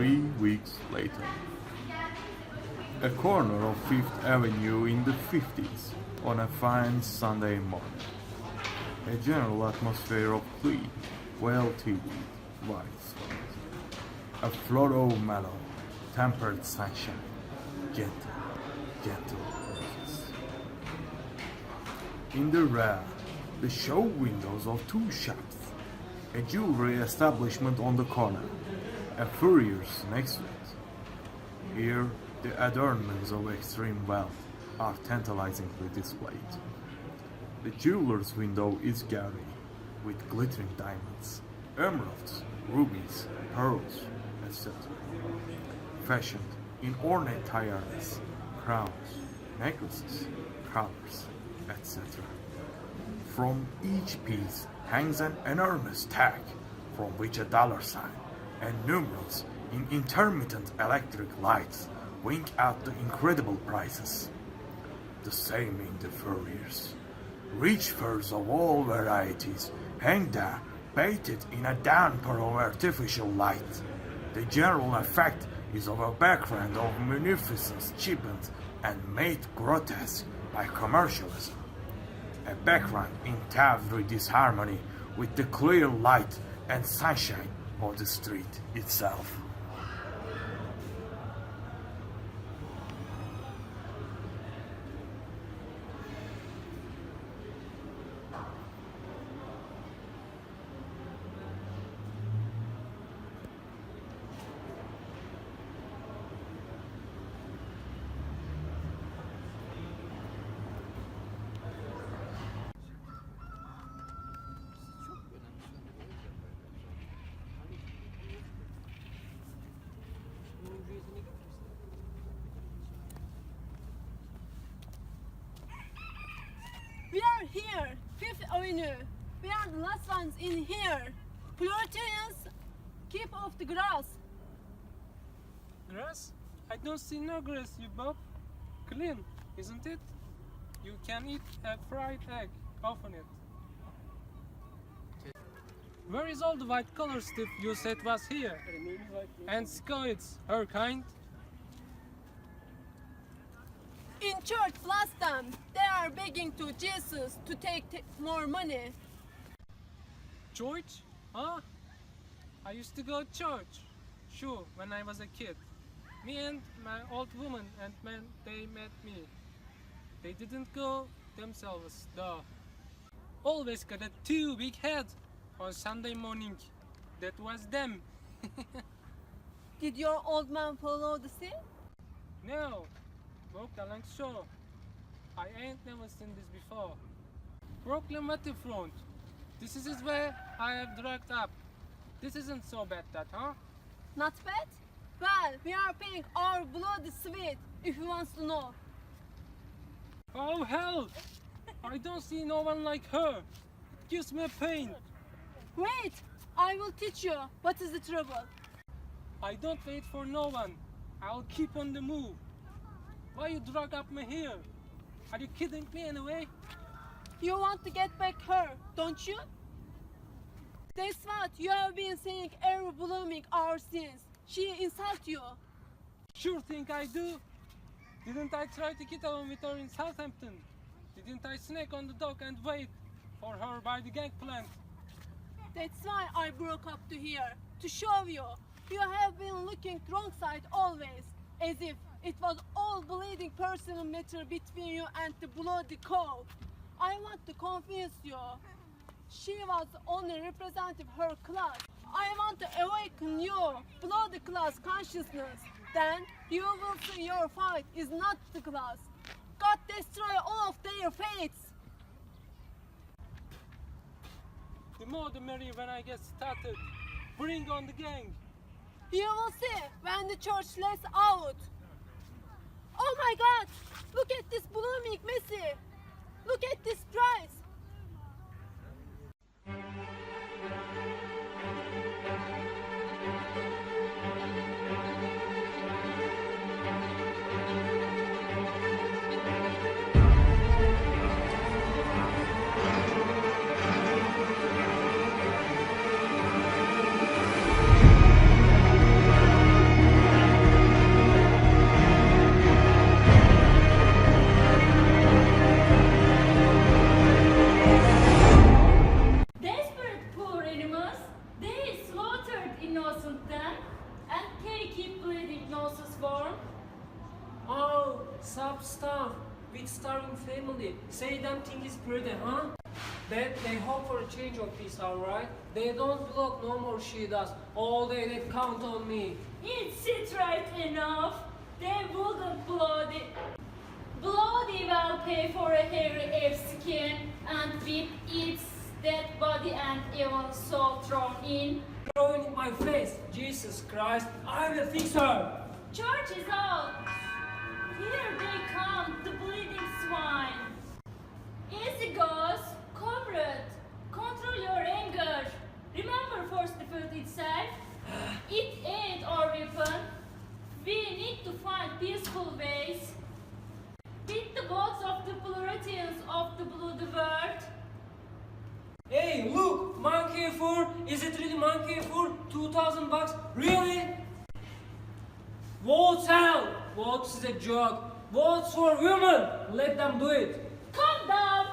3 weeks later. A corner of Fifth Avenue in the 50s on a fine Sunday morning. A general atmosphere of clean, well-tilled white spots. A flood of mellow, tempered sunshine. Gentle breezes. In the rear, the show windows of two shops. A jewelry establishment on the corner. A furrier's next to it. Here, the adornments of extreme wealth are tantalizingly displayed. The jeweler's window is gaudy, with glittering diamonds, emeralds, rubies, pearls, etc. Fashioned in ornate tiaras, crowns, necklaces, collars, etc. From each piece hangs an enormous tag, from which a dollar sign and numerals in intermittent electric lights wink out the incredible prices. The same in the furriers. Rich furs of all varieties hang there, bathed in a downpour of artificial light. The general effect is of a background of munificence cheapened and made grotesque by commercialism. A background in tawdry disharmony with the clear light and sunshine of the street itself. We are here, Fifth Avenue. We are the last ones in here. Proletarians, keep off the grass. Grass? I don't see no grass, you Bob. Clean, isn't it? You can eat a fried egg, open it. Where is all the white collar stuff you said was here? And scoids, her kind? In church last time, they are begging to Jesus to take more money. Church? Huh? I used to go to church. Sure, when I was a kid. Me and my old woman and man, they met me. They didn't go themselves, though. Always got a two big head on Sunday morning. That was them. Did your old man follow the sea? No, walked along shore. I ain't never seen this before. Brooklyn waterfront. This is where I have drugged up. This isn't so bad, that, huh? Not bad? Well, we are paying our bloody sweat, if you want to know. Oh hell! I don't see no one like her. It gives me pain. Wait, I will teach you what is the trouble. I don't wait for no one. I'll keep on the move. Why you drag up me here? Are you kidding me anyway? You want to get back her, don't you? That's what you have been saying every blooming hour since. She insulted you. Sure think I do. Didn't I try to get along with her in Southampton? Didn't I snake on the dock and wait for her by the gangplank? That's why I broke up to here, to show you. You have been looking wrong side always, as if it was all bleeding personal matter between you and the bloody cow. I want to convince you. She was only representative of her class. I want to awaken your bloody class consciousness. Then you will see your fight is not the class. God destroy all of their fates. The more the merrier when I get started. Bring on the gang. You will see when the church lets out. Oh my God! Look at this blooming Messi! Look at this price! innocent then? And can you keep bleeding noses warm? Oh, sub stuff with starving family. Say them thing is pretty, huh? They hope for a change of peace, alright? They don't block no more she does. All day they count on me. It's right enough. They wouldn't bloody well pay for a hairy ape skin and with its dead body and even soul thrown in. Throwing in my face. Jesus Christ, I will fix her. Church is out. Here they come, the bleeding swine. Easy goes, comrade. Control your anger. Remember first defeat itself. It ain't our weapon. We need to find peaceful ways. Beat the boats of the Florentians of the bloody world. Hey, look, monkey fur. Is it really monkey fur? $2,000? Really? Votes hell. Votes is a joke. Votes for women. Let them do it. Calm down.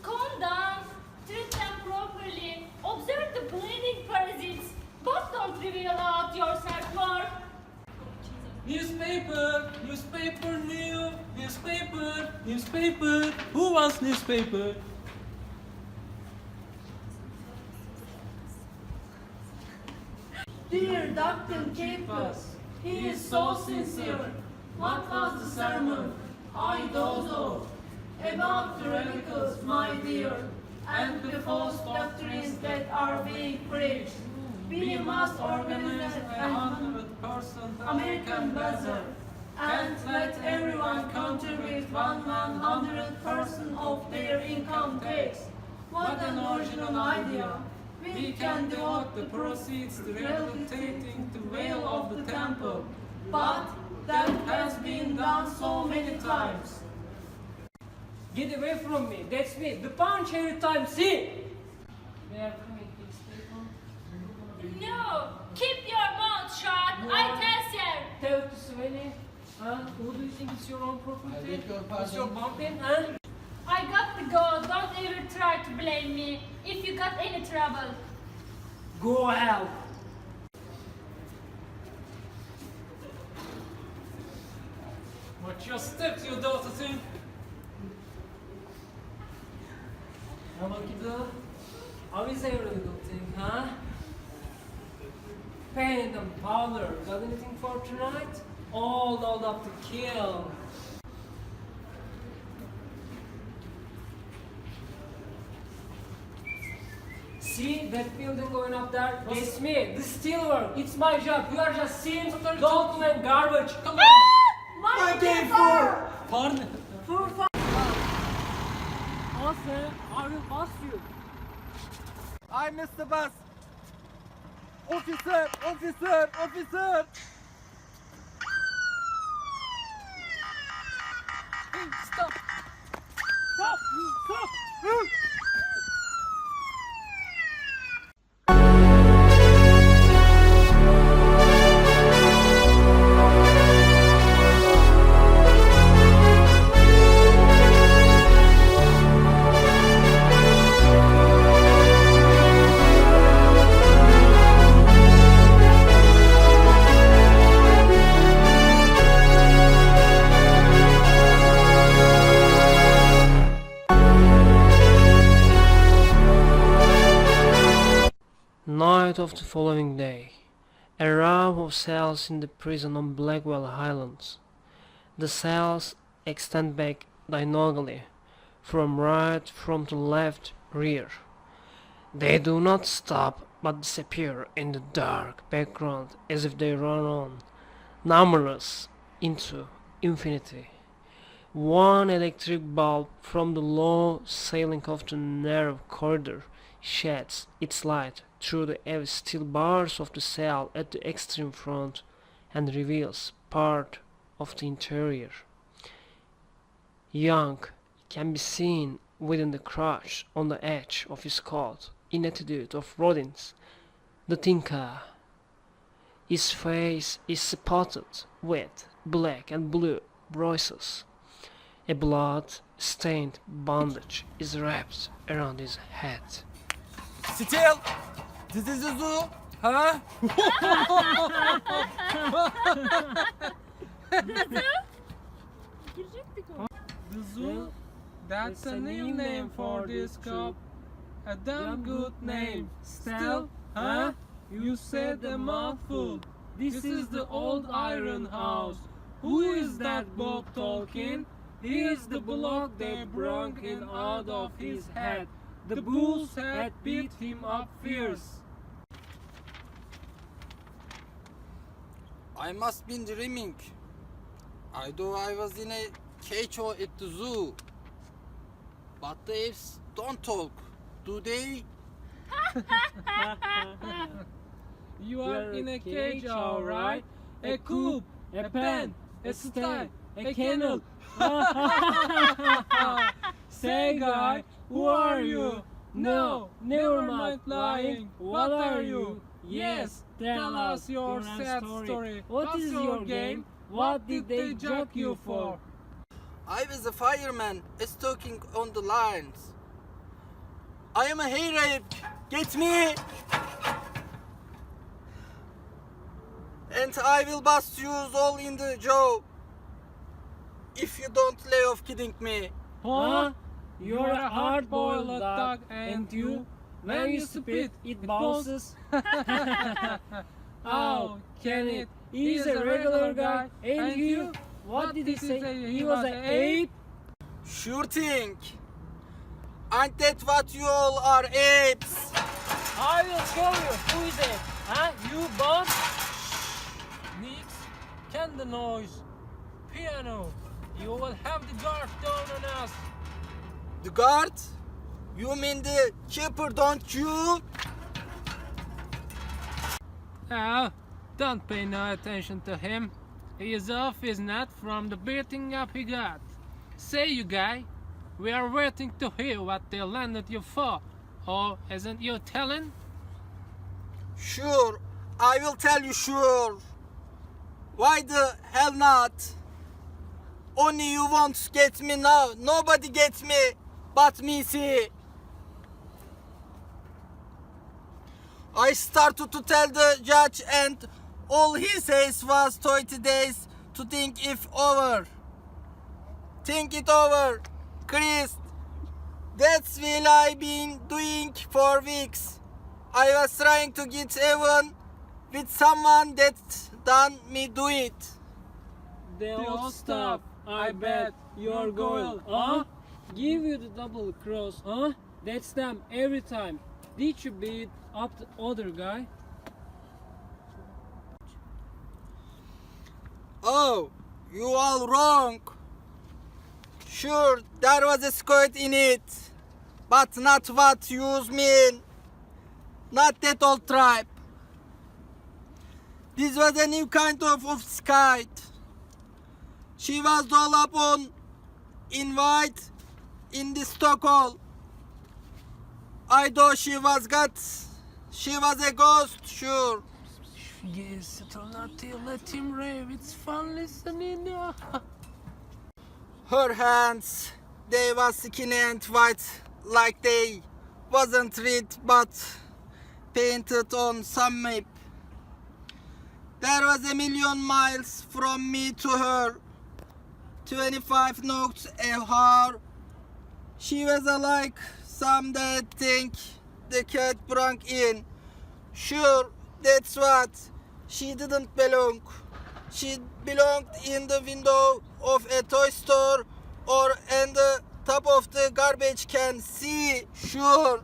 Calm down. Treat them properly. Observe the bleeding parasites. But don't reveal out yourself more. Newspaper, newspaper. Who wants newspaper? Dear Dr. Capus, he is so sincere. What was the sermon? I dozo. About the radicals, my dear, and the false doctrines that are being preached. We must organize a 100% American bazaar and let everyone contribute 100% of their income tax. What an original idea! We can devote the proceeds to rehabilitating the veil of the temple, but that has been done so many times. Get away from me. That's me. The punch every time. See? We are coming. No, keep your mouth shut. I tell you. Tell to Sveni. Huh? Who do you think is your own property? Is your bumping? Huh? I got to go. Don't ever try to blame me if you got any trouble. Go help. Watch your steps, you daughter thing. Hello, kiddo. How is every little thing, huh? Paint and powder. Got anything for tonight? All dolled up to kill. See that building going up there? It's me, the steelwork. It's my job. You are just seeing doll and garbage. Come on. My game for! Pardon? Officer, I will bust you. I missed the bus. Officer! Stop! Night of the following day, a row of cells in the prison on Blackwell Highlands. The cells extend back diagonally, from right, from the left, rear. They do not stop but disappear in the dark background as if they run on, numberless, into infinity. One electric bulb from the low ceiling of the narrow corridor sheds its light through the heavy steel bars of the cell at the extreme front and reveals part of the interior. Young can be seen within the crotch on the edge of his coat, in attitude of rodents. The thinker. His face is spotted with black and blue bruises. A blood-stained bandage is wrapped around his head. Still, this is the zoo. Huh? The zoo? That's a new name for this cup. A damn good name. Still, huh? You said a mouthful. This is the old iron house. Who is that Bob talking? He is the block they broke in out of his head. The bulls had beat him up fierce. I must been dreaming. I thought I was in a cage or at the zoo. But the apes don't talk, do they? You are in a cage, alright? A coop, a pen, a style, a kennel. Say, guy, who are you? No, never mind lying. What are you? Yes, tell us your sad story. What is your game? What did they jack you for? I was a fireman, stalking on the lines. I am a Hairy Hape, get me! And I will bust you all in the jaw if you don't lay off kidding me. Huh? You're a hard-boiled dog, and you, when you spit, it bounces. Oh, can it? He's a regular guy, and you? What did he say? He was an ape? Sure thing. Ain't that what you all are, apes? I will show you who is it. Huh? You boss? Nix, can the noise? Piano, you will have the guard down on us. The guard? You mean the keeper, don't you? Oh, don't pay no attention to him. He is off his nut from the beating up he got. Say, you guy, we are waiting to hear what they landed you for. Or isn't you telling? Sure, I will tell you sure. Why the hell not? Only you won't get me now. Nobody gets me but me, see. I started to tell the judge and all he says was 20 days to think if over. Think it over, Chris. That's what I been doing for weeks. I was trying to get even with someone that done me do it. The old stuff. I bet you're going. Huh? Give you the double cross. Huh? That's them every time. Did you beat up the other guy? Oh, you all wrong. Sure, there was a squid in it, but not what you mean. Not that old tribe. This was a new kind of skite. She was all up on in white in the Stockholm. I thought she was a ghost, sure. Yes, it'll not let him rave. It's fun listening. Her hands, they was skinny and white, like they wasn't red but painted on some map. There was a million miles from me to her, 25 knots a hour. She was like some that think the cat brought in. Sure, that's what. She didn't belong. She belonged in the window of a toy store or in the top of the garbage can. See, sure.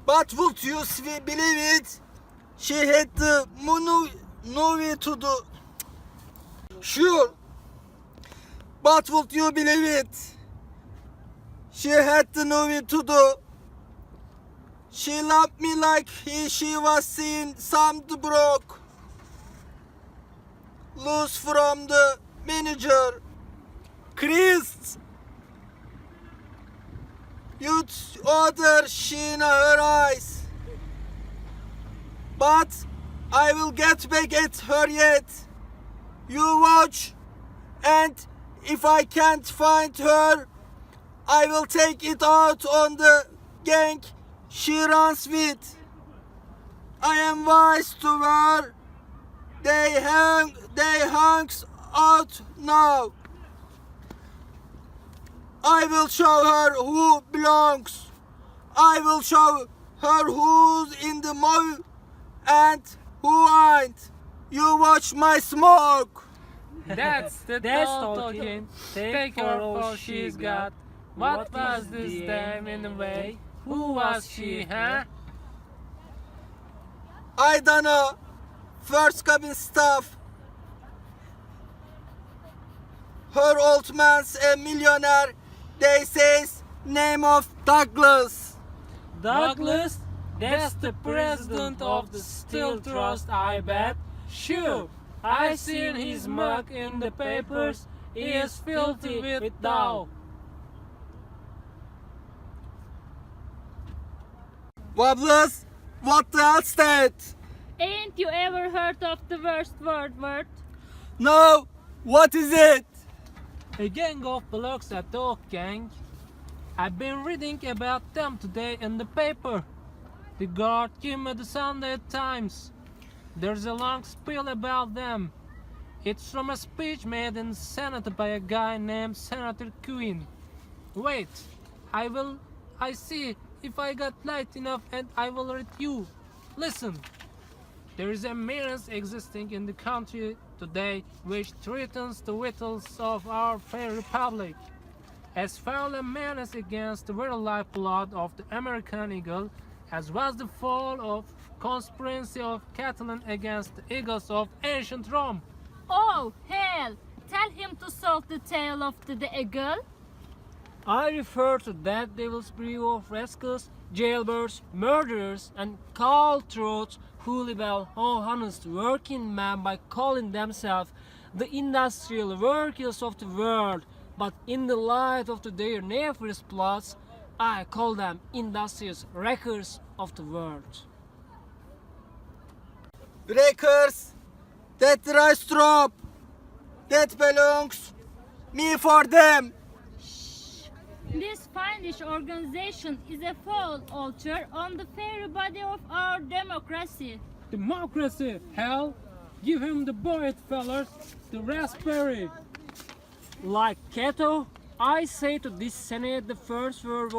But would you believe it? She had the movie to do. Sure. But would you believe it? She had the movie to do. She loved me like she was seeing some broke loose from the manager. Chris, you'd order she in her eyes. But I will get back at her yet. You watch, and if I can't find her, I will take it out on the gang she runs with. I am wise to where they hangs out now. I will show her who belongs. I will show her who's in the mow and who ain't. You watch my smoke. That's the talking. Take her all she's got. What was this dame in the way? Who was she, huh? I don't know. First cabin staff. Her old man's a millionaire. They says name of Douglas. Douglas? That's the president of the Steel Trust, I bet. Sure, I seen his mug in the papers. He is filthy with dough. Wobblers, what the hell's that? Ain't you ever heard of the worst word? No, what is it? A gang of blokes at the Oak Gang. I've been reading about them today in the paper. The guard gave me the Sunday Times. There's a long spiel about them. It's from a speech made in the Senate by a guy named Senator Quinn. Wait, I see if I got light enough and I will read you. Listen. There is a menace existing in the country today which threatens the vitals of our fair republic. As foul a menace against the very lifeblood of the American eagle, as was the fall of conspiracy of Catalan against the eagles of ancient Rome. Oh, hell! Tell him to solve the tale of the eagle. I refer to that devil's brew of rascals, jailbirds, murderers, and cutthroats who libel honest working men by calling themselves the industrial workers of the world, but in the light of their nefarious plots, I call them industrious wreckers of the world. Breakers, that rice drop, that belongs me for them. This fiendish organization is a foul altar on the fairy body of our democracy. Democracy, hell! Give him the boy, fellas, the raspberry. Like Cato, I say to this Senate the first word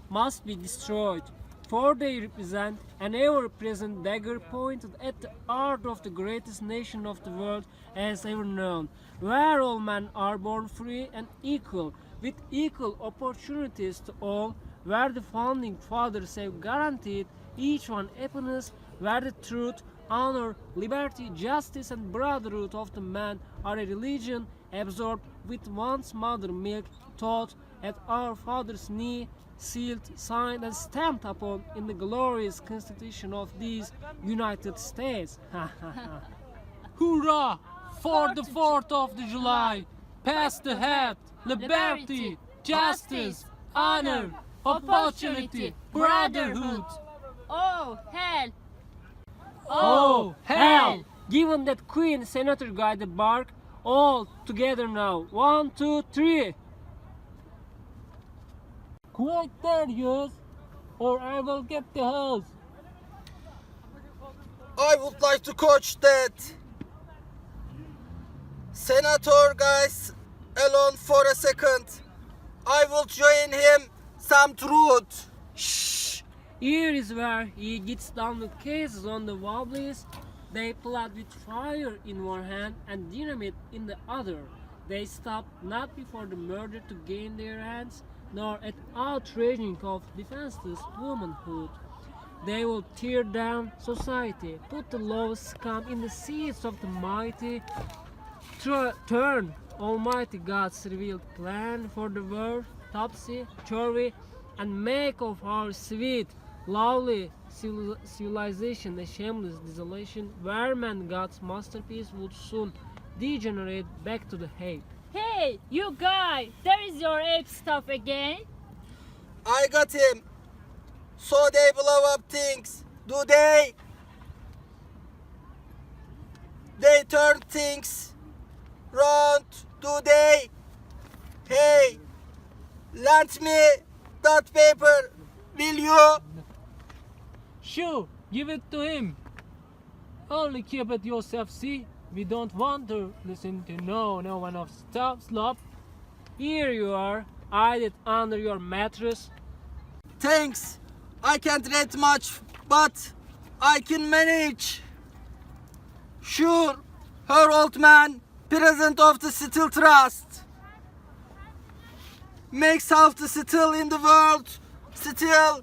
must be destroyed, for they represent an ever-present dagger pointed at the heart of the greatest nation of the world as ever known, where all men are born free and equal, with equal opportunities to all, where the founding fathers have guaranteed each one happiness, where the truth, honor, liberty, justice, and brotherhood of the man are a religion absorbed with one's mother milk, taught at our father's knee, sealed, signed, and stamped upon in the glorious Constitution of these United States. Hoorah! For the 4th of the July! Pass the hat! Liberty! Justice! Honor! Opportunity! Brotherhood! Oh, hell! Oh, hell! Given that Queen Senator guy the bark, all together now. 1, 2, 3. Quick there, yous, or I will get the hose. I would like to coach that. Senator guys alone for a second. I will join him some truth. Shh! Here is where he gets down the cases on the wobblies. They plot with fire in one hand and dynamite in the other. They stop not before the murder to gain their hands, nor at outraging of defenseless womanhood. They will tear down society, put the lowest scum in the seats of the mighty, turn Almighty God's revealed plan for the world topsy-turvy, and make of our sweet, lovely civilization a shameless desolation, where man God's masterpiece would soon degenerate back to the Hape. Hey, you guy! There is your ape stuff again. I got him. So they blow up things, do they? They turn things round, do they? Hey, lend me that paper, will you? Shoo! Give it to him. Only keep it yourself, see? We don't want to listen to no one of stuff slop. Here you are. Hide it under your mattress. Thanks. I can't read much, but I can manage. Sure, her old man, president of the Steel Trust. Makes half the steel in the world. Steel,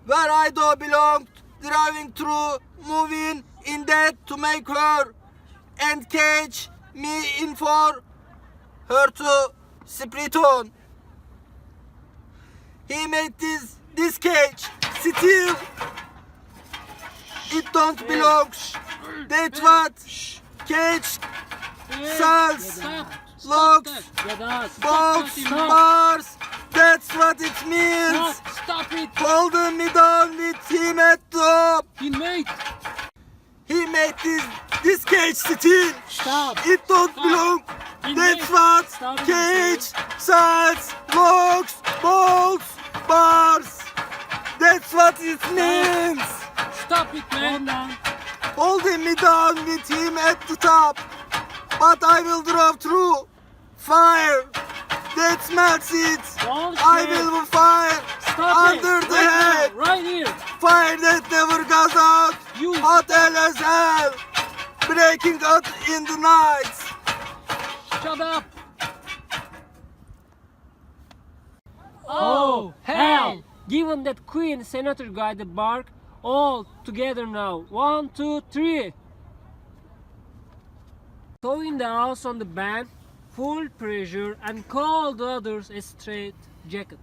where I do belong, driving through, moving in debt to make her and cage me in for her to split on. He made this cage steel. It don't belong. That's what cage sells. Locks, bolts, bars. That's what it means. Stop it! Holding me down with him at top. Inmate! He made this cage steel. Stop! It don't belong. That's what Stop it. cage sells. Locks, bolts, bars. That's what it means. Stop it, man! Holding me down with him at the top. But I will drop through fire that melts it. Don't I shoot. will fire Stop under it! the Right head. now, right here! Fire that never goes out. You- Hot as hell. Breaking out in the night. Shut up! Oh, hell! Given that Queen Senator guy the bark, all together now. 1, 2, 3. Throwing the house on the band, full pressure, and call the others a straight jacket.